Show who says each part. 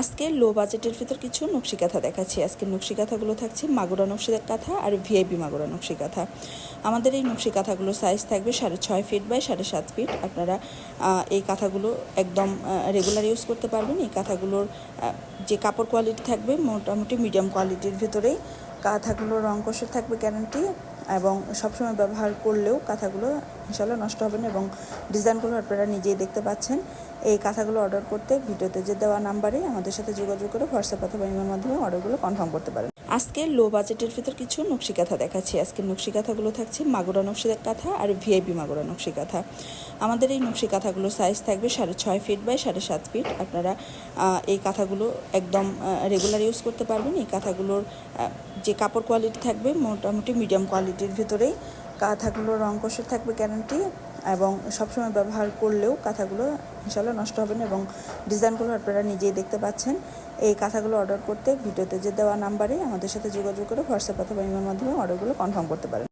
Speaker 1: আজকে লো বাজেটের ভিতর কিছু নকশি কাঁথা দেখাচ্ছি। আজকের নকশি কাঁথাগুলো থাকছে মাগুরা নকশি কাঁথা আর ভিআইপি মাগুরা নকশি কাঁথা। আমাদের এই নকশি কাঁথাগুলোর সাইজ থাকবে 6.5 ফিট বাই 7.5 ফিট। আপনারা এই কাঁথাগুলো একদম রেগুলার ইউজ করতে পারবেন। এই কাঁথাগুলোর যে কাপড় কোয়ালিটি থাকবে মোটামুটি মিডিয়াম কোয়ালিটির ভিতরেই। কাঁথাগুলোর রং কষের থাকবে গ্যারান্টি, এবং সবসময় ব্যবহার করলেও কাঁথাগুলো ইনশাল্লাহ নষ্ট হবে না, এবং ডিজাইনগুলো আপনারা নিজেই দেখতে পাচ্ছেন। এই কাঁথাগুলো অর্ডার করতে ভিডিওতে যে দেওয়া নাম্বারে আমাদের সাথে যোগাযোগ করে হোয়াটসঅ্যাপ অথবা ইমের মাধ্যমে অর্ডারগুলো কনফার্ম করতে পারেন। আজকে লো বাজেটের ভিতর কিছু নকশি কাঁথা দেখাচ্ছি। আজকের নকশি কাঁথাগুলো থাকছে মাগুরা নকশি কাঁথা আর ভিআইপি মাগুরা নকশি কাঁথা। আমাদের এই নকশি কাঁথাগুলোর সাইজ থাকবে 6.5 ফিট বাই 7.5 ফিট। আপনারা এই কাঁথাগুলো একদম রেগুলার ইউজ করতে পারবেন। এই কাঁথাগুলোর যে কাপড় কোয়ালিটি থাকবে মোটামুটি মিডিয়াম কোয়ালিটির ভিতরেই। কাঁথাগুলোর রং কষের থাকবে গ্যারান্টি, এবং সবসময় ব্যবহার করলেও কাঁথাগুলো ইনশাল্লাহ নষ্ট হবে না, এবং ডিজাইনগুলো আপনারা নিজেই দেখতে পাচ্ছেন। এই কাঁথাগুলো অর্ডার করতে ভিডিওতে যে দেওয়া নাম্বারে আমাদের সাথে যোগাযোগ করে হোয়াটসঅ্যাপ অথবা ইমের মাধ্যমে অর্ডারগুলো কনফার্ম করতে পারেন।